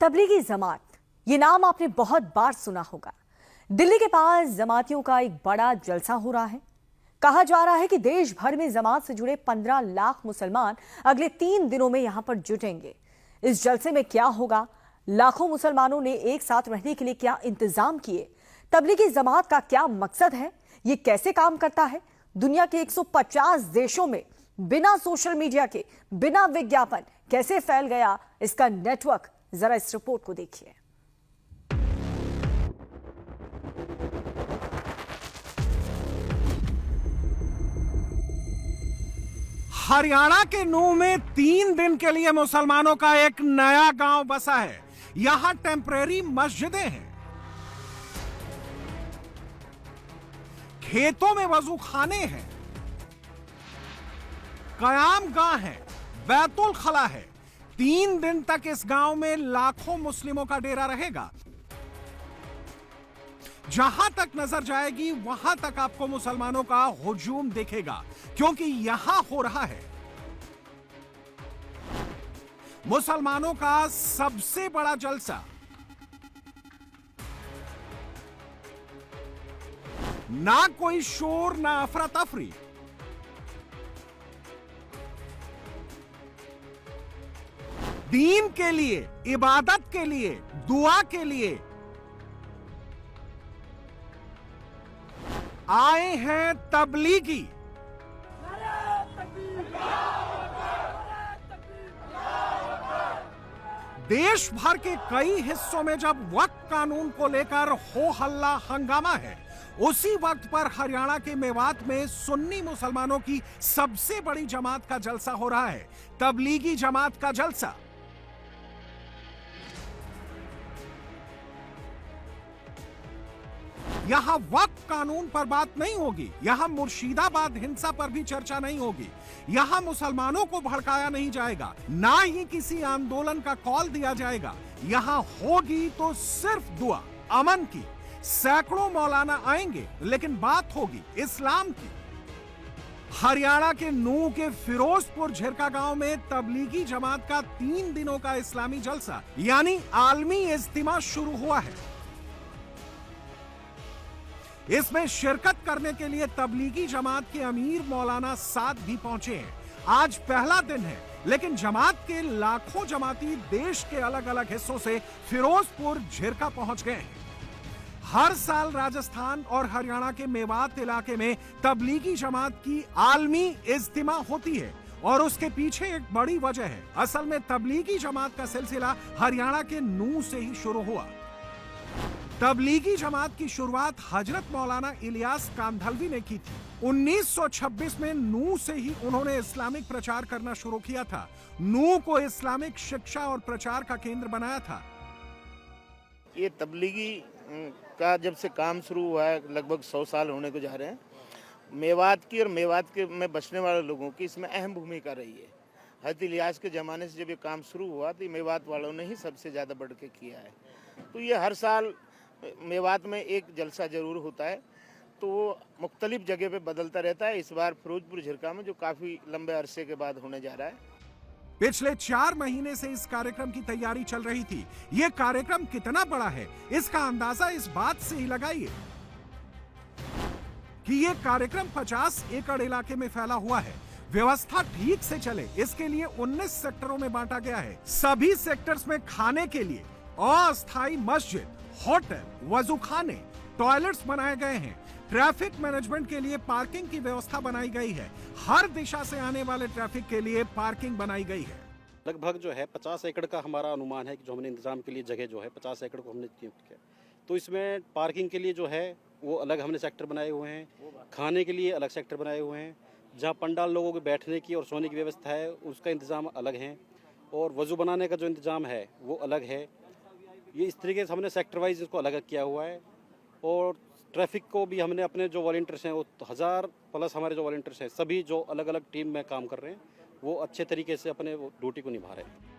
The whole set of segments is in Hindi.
तबलीगी जमात, ये नाम आपने बहुत बार सुना होगा। दिल्ली के पास जमातियों का एक बड़ा जलसा हो रहा है। कहा जा रहा है कि देश भर में जमात से जुड़े 15 लाख मुसलमान अगले 3 दिनों में यहां पर जुटेंगे। इस जलसे में क्या होगा, लाखों मुसलमानों ने एक साथ रहने के लिए क्या इंतजाम किए, तबलीगी जमात का क्या मकसद है, ये कैसे काम करता है, दुनिया के 150 देशों में बिना सोशल मीडिया के, बिना विज्ञापन कैसे फैल गया इसका नेटवर्क, जरा इस रिपोर्ट को देखिए। हरियाणा के नूह में 3 दिन के लिए मुसलमानों का एक नया गांव बसा है। यहां टेम्परेरी मस्जिदें हैं, खेतों में वजू खाने हैं, कयाम गाह है, बैतुल खला है। 3 दिन तक इस गांव में लाखों मुस्लिमों का डेरा रहेगा। जहां तक नजर जाएगी वहां तक आपको मुसलमानों का हुजूम दिखेगा, क्योंकि यहां हो रहा है मुसलमानों का सबसे बड़ा जलसा। ना कोई शोर, ना अफरा तफरी, दीन के लिए, इबादत के लिए, दुआ के लिए आए हैं तबलीगी। देश भर के कई हिस्सों में जब वक्फ कानून को लेकर हो हल्ला हंगामा है, उसी वक्त पर हरियाणा के मेवात में सुन्नी मुसलमानों की सबसे बड़ी जमात का जलसा हो रहा है, तबलीगी जमात का जलसा। यहां वक्फ कानून पर बात नहीं होगी, यहां मुर्शिदाबाद हिंसा पर भी चर्चा नहीं होगी, यहां मुसलमानों को भड़काया नहीं जाएगा, ना ही किसी आंदोलन का कॉल दिया जाएगा। यहां होगी तो सिर्फ दुआ, अमन की। सैकड़ों मौलाना आएंगे, लेकिन बात होगी इस्लाम की। हरियाणा के नूह के फिरोजपुर झिरका गांव में तबलीगी जमात का 3 दिनों का इस्लामी जलसा यानी आलमी इज्तिमा शुरू हुआ है। इसमें शिरकत करने के लिए तबलीगी जमात के अमीर मौलाना साद भी पहुंचे हैं। आज पहला दिन है, लेकिन जमात के लाखों जमाती देश के अलग अलग हिस्सों से फिरोजपुर झिरका पहुंच गए हैं। हर साल राजस्थान और हरियाणा के मेवात इलाके में तबलीगी जमात की आलमी इज्तिमा होती है, और उसके पीछे एक बड़ी वजह है। असल में तबलीगी जमात का सिलसिला हरियाणा के नूह से ही शुरू हुआ। तबलीगी जमात की शुरुआत हजरत मौलाना इलियास कांधलवी ने की थी। 1926 में नूह से ही उन्होंने इस्लामिक प्रचार करना शुरू किया था। नूह को इस्लामिक शिक्षा और प्रचार का केंद्र बनाया था। ये तबलीगी का जब से काम शुरू हुआ है, लगभग 100 साल होने को जा रहे हैं। मेवात की और मेवात के में बसने वाले लोगों की इसमें अहम भूमिका रही है। हजरत इलियास के ज़माने से जब ये काम शुरू हुआ तो मेवात वालों ने ही सबसे ज़्यादा बढ़ के किया है। तो ये हर साल मेवात में एक जलसा जरूर होता है, तो वो मुख्तलिफ जगह पे बदलता रहता है। इस बार फिरोजपुर झिरका में, जो काफ़ी लंबे अरसे के बाद होने जा रहा है। पिछले 4 महीने से इस कार्यक्रम की तैयारी चल रही थी। यह कार्यक्रम कितना बड़ा है, इसका अंदाजा इस बात से ही लगाइए कि यह कार्यक्रम 50 एकड़ इलाके में फैला हुआ है। व्यवस्था ठीक से चले, इसके लिए 19 सेक्टरों में बांटा गया है। सभी सेक्टर्स में खाने के लिए अस्थायी मस्जिद, होटल, वजूखाने, टॉयलेट्स बनाए गए हैं। ट्रैफिक मैनेजमेंट के लिए पार्किंग की व्यवस्था बनाई गई है। हर दिशा से आने वाले ट्रैफिक के लिए पार्किंग बनाई गई है। लगभग जो है 50 एकड़ का हमारा अनुमान है कि जो हमने इंतजाम के लिए जगह जो है 50 एकड़ को हमने चयनित किया। तो इसमें पार्किंग के लिए जो है वो अलग हमने सेक्टर बनाए हुए हैं, खाने के लिए अलग सेक्टर बनाए हुए हैं, जहाँ पंडाल लोगों के बैठने की और सोने की व्यवस्था है उसका इंतज़ाम अलग है, और वज़ू बनाने का जो इंतज़ाम है वो अलग है। ये इस तरीके से हमने सेक्टर वाइज इसको अलग किया हुआ है। और ट्रैफिक को भी हमने अपने जो वॉलंटियर्स हैं, वो 1000 प्लस हमारे जो वॉलंटियर्स हैं, सभी जो अलग अलग टीम में काम कर रहे हैं, वो अच्छे तरीके से अपने ड्यूटी को निभा रहे हैं।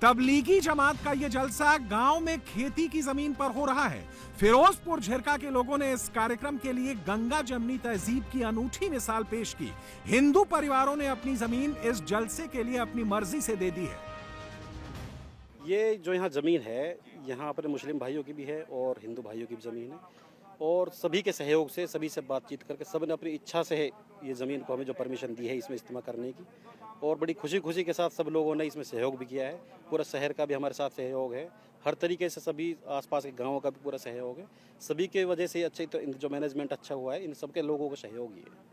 तबलीगी जमात का ये जलसा गांव में खेती की जमीन पर हो रहा है। फिरोजपुर झिरका के लोगों ने इस कार्यक्रम के लिए गंगा जमनी तहजीब की अनूठी मिसाल पेश की। हिंदू परिवारों ने अपनी जमीन इस जलसे के लिए अपनी मर्जी से दे दी है। ये जो यहाँ ज़मीन है, यहाँ पर मुस्लिम भाइयों की भी है और हिंदू भाइयों की भी ज़मीन है, और सभी के सहयोग से, सभी से बातचीत करके सब ने अपनी इच्छा से ये ज़मीन को हमें जो परमिशन दी है इसमें इस्तेमाल करने की, और बड़ी खुशी के साथ सब लोगों ने इसमें सहयोग भी किया है। पूरा शहर का भी हमारे साथ सहयोग है, हर तरीके से सभी आसपास के गाँवों का भी पूरा सहयोग है। सभी के वजह से अच्छे जो मैनेजमेंट अच्छा हुआ है, इन सबके लोगों का सहयोग ही है।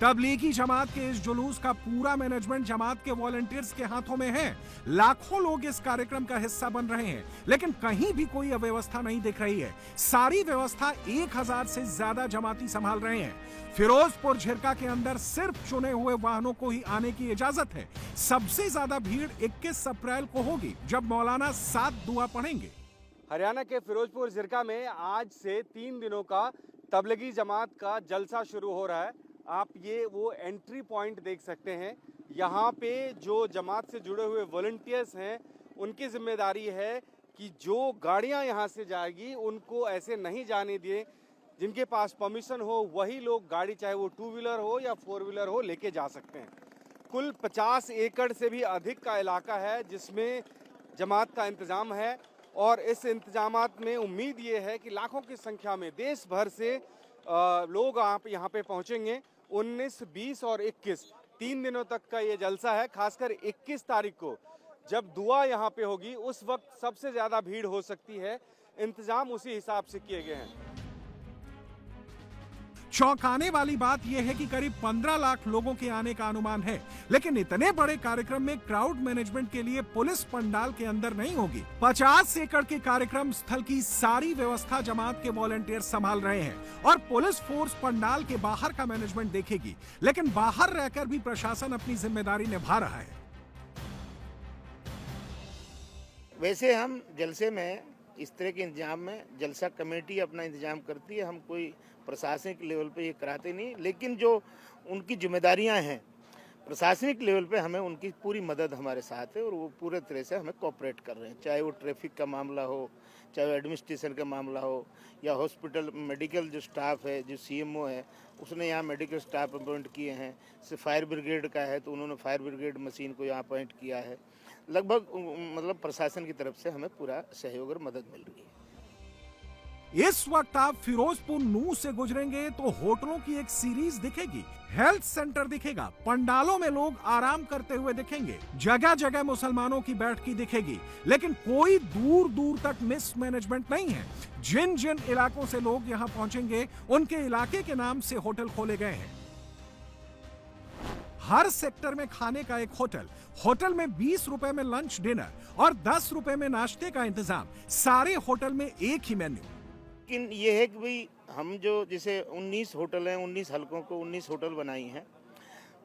तबलीगी जमात के इस जुलूस का पूरा मैनेजमेंट जमात के वॉलंटियर्स के हाथों में है। लाखों लोग इस कार्यक्रम का हिस्सा बन रहे हैं, लेकिन कहीं भी कोई अव्यवस्था नहीं दिख रही है। सारी व्यवस्था 1000 से ज्यादा जमाती संभाल रहे हैं। फिरोजपुर झिरका के अंदर सिर्फ चुने हुए वाहनों को ही आने की इजाजत है। सबसे ज्यादा भीड़ 21 अप्रैल को होगी, जब मौलाना 7 दुआ पढ़ेंगे। हरियाणा के फिरोजपुर झिरका में आज से 3 दिनों का तबलीगी जमात का जलसा शुरू हो रहा है। आप ये वो एंट्री पॉइंट देख सकते हैं। यहाँ पे जो जमात से जुड़े हुए वॉलंटियर्स हैं, उनकी जिम्मेदारी है कि जो गाड़ियाँ यहाँ से जाएगी उनको ऐसे नहीं जाने दिए। जिनके पास परमिशन हो वही लोग गाड़ी, चाहे वो 2 व्हीलर हो या 4 व्हीलर हो, लेके जा सकते हैं। कुल 50 एकड़ से भी अधिक का इलाका है जिसमें जमात का इंतज़ाम है, और इस इंतजामात में उम्मीद ये है कि लाखों की संख्या में देश भर से लोग आप यहाँ पे पहुँचेंगे। 19, 20 और 21 3 दिनों तक का ये जलसा है। खासकर 21 तारीख को जब दुआ यहाँ पे होगी, उस वक्त सबसे ज़्यादा भीड़ हो सकती है। इंतजाम उसी हिसाब से किए गए हैं। चौंकाने वाली बात यह है कि करीब 15 लाख लोगों के आने का अनुमान है, लेकिन इतने बड़े कार्यक्रम में क्राउड मैनेजमेंट के लिए पुलिस पंडाल के अंदर नहीं होगी। 50 एकड़ के कार्यक्रम स्थल की सारी व्यवस्था जमात के वॉलंटियर संभाल रहे हैं, और पुलिस फोर्स पंडाल के बाहर का मैनेजमेंट देखेगी। लेकिन बाहर रहकर भी प्रशासन अपनी जिम्मेदारी निभा रहा है। वैसे हम जलसे में इस तरह के इंतजाम में जलसा कमेटी अपना इंतजाम करती है। हम कोई प्रशासनिक लेवल पे ये कराते नहीं, लेकिन जो उनकी जिम्मेदारियां हैं प्रशासनिक लेवल पे, हमें उनकी पूरी मदद हमारे साथ है, और वो पूरे तरह से हमें कोऑपरेट कर रहे हैं। चाहे वो ट्रैफिक का मामला हो, चाहे वो एडमिनिस्ट्रेशन का मामला हो, या हॉस्पिटल मेडिकल जो स्टाफ है, जो सीएमओ है उसने यहाँ मेडिकल स्टाफ अपॉइंट किए हैं। से फायर ब्रिगेड का है तो उन्होंने फायर ब्रिगेड मशीन को यहाँ अपॉइंट किया है। लगभग मतलब प्रशासन की तरफ से हमें पूरा सहयोग और मदद मिल रही है। इस वक्त आप फिरोजपुर नू से गुजरेंगे तो होटलों की एक सीरीज दिखेगी, हेल्थ सेंटर दिखेगा, पंडालों में लोग आराम करते हुए दिखेंगे, जगह जगह मुसलमानों की बैठकी दिखेगी, लेकिन कोई दूर दूर तक मिसमैनेजमेंट नहीं है। जिन जिन इलाकों से लोग यहाँ पहुंचेंगे उनके इलाके के नाम से होटल खोले गए हैं। हर सेक्टर में खाने का एक होटल, होटल में 20 रुपए में लंच डिनर और 10 रुपए में नाश्ते का इंतजाम, सारे होटल में एक ही मेन्यू। लेकिन ये है कि भाई हम जो जैसे 19 होटल हैं, 19 हलकों को 19 होटल बनाई हैं,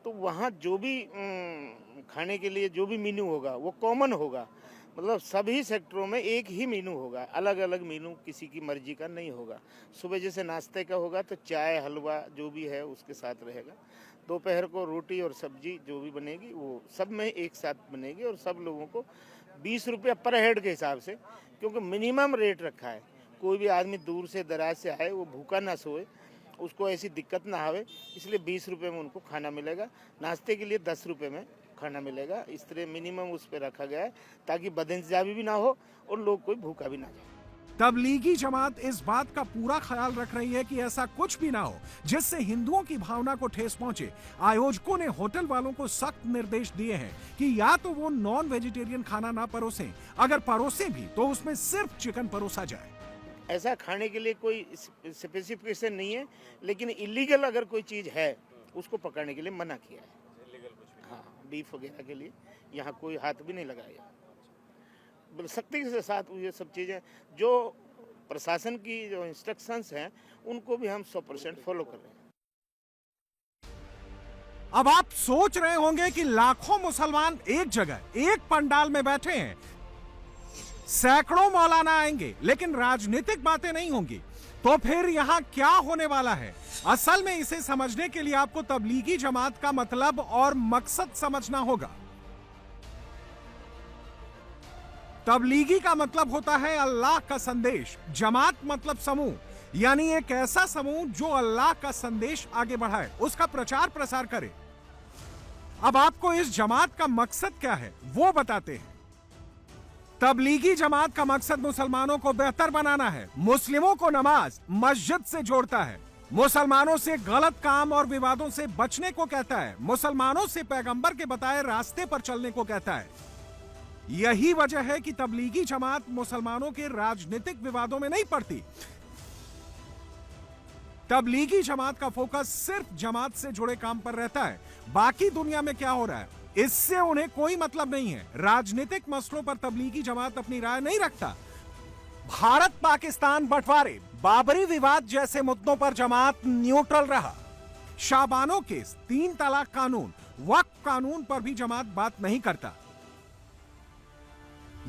तो वहाँ जो भी खाने के लिए जो भी मेन्यू होगा वो कॉमन होगा। मतलब सभी सेक्टरों में एक ही मेनू होगा, अलग अलग मेनू किसी की मर्जी का नहीं होगा। सुबह जैसे नाश्ते का होगा तो चाय हलवा जो भी है उसके साथ रहेगा। दोपहर को रोटी और सब्जी जो भी बनेगी वो सब में एक साथ बनेगी, और सब लोगों को 20 रुपये पर हेड के हिसाब से, क्योंकि मिनिमम रेट रखा है। कोई भी आदमी दूर से दराज से आए वो भूखा ना सोए, उसको ऐसी दिक्कत ना आवे, इसलिए 20 रुपये में उनको खाना मिलेगा। नाश्ते के लिए 10 रुपये में खाना मिलेगा। इस तरह मिनिमम उस पर रखा गया है ताकि बदइंतजामी भी ना हो और लोग कोई भूखा भी ना जाए। तबलीगी जमात इस बात का पूरा ख्याल रख रही है कि ऐसा कुछ भी ना हो जिससे हिंदुओं की भावना को ठेस पहुंचे। आयोजकों ने होटल वालों को सख्त निर्देश दिए हैं कि या तो वो नॉन वेजिटेरियन खाना ना परोसें, अगर परोसें भी तो उसमें सिर्फ चिकन परोसा जाए। ऐसा खाने के लिए कोई स्पेसिफिकेशन नहीं है, लेकिन इलीगल अगर कोई चीज़ है उसको पकड़ने के लिए मना किया है। हाँ, बीफ वगैरह के लिए यहाँ कोई हाथ भी नहीं लगाया। सख्ती के साथ ये सब चीज़ें जो प्रशासन की जो इंस्ट्रक्शंस हैं उनको भी हम 100% फॉलो कर रहे हैं। अब आप सोच रहे होंगे कि लाखों मुसलमान एक जगह एक पंडाल में बैठे हैं, सैकड़ों मौलाना आएंगे लेकिन राजनीतिक बातें नहीं होंगी, तो फिर यहां क्या होने वाला है? असल में इसे समझने के लिए आपको तबलीगी जमात का मतलब और मकसद समझना होगा। तबलीगी का मतलब होता है अल्लाह का संदेश, जमात मतलब समूह, यानी एक ऐसा समूह जो अल्लाह का संदेश आगे बढ़ाए, उसका प्रचार प्रसार करे। अब आपको इस जमात का मकसद क्या है वो बताते हैं। तबलीगी जमात का मकसद मुसलमानों को बेहतर बनाना है। मुस्लिमों को नमाज मस्जिद से जोड़ता है, मुसलमानों से गलत काम और विवादों से बचने को कहता है, मुसलमानों से पैगंबर के बताए रास्ते पर चलने को कहता है। यही वजह है कि तबलीगी जमात मुसलमानों के राजनीतिक विवादों में नहीं पड़ती। तबलीगी जमात का फोकस सिर्फ जमात से जुड़े काम पर रहता है। बाकी दुनिया में क्या हो रहा है इससे उन्हें कोई मतलब नहीं है। राजनीतिक मसलों पर तबलीगी जमात अपनी राय नहीं रखता। भारत पाकिस्तान बंटवारे, बाबरी विवाद जैसे मुद्दों पर जमात न्यूट्रल रहा। शाबानो केस, 3 तलाक कानून, वक्फ कानून पर भी जमात बात नहीं करता।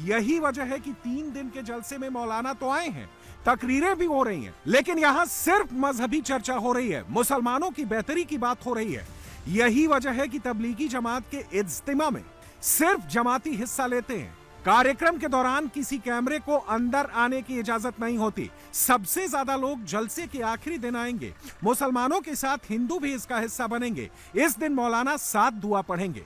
यही वजह है कि 3 दिन के जलसे में मौलाना तो आए हैं, तकरीरें भी हो रही हैं, लेकिन यहां सिर्फ मजहबी चर्चा हो रही है, मुसलमानों की बेहतरी की बात हो रही है। यही वजह है कि तबलीगी जमात के इज्तिमा में सिर्फ जमाती हिस्सा लेते हैं। कार्यक्रम के दौरान किसी कैमरे को अंदर आने की इजाजत नहीं होती। सबसे ज्यादा लोग जलसे के आखिरी दिन आएंगे। मुसलमानों के साथ हिंदू भी इसका हिस्सा बनेंगे। इस दिन मौलाना 7 दुआ पढ़ेंगे।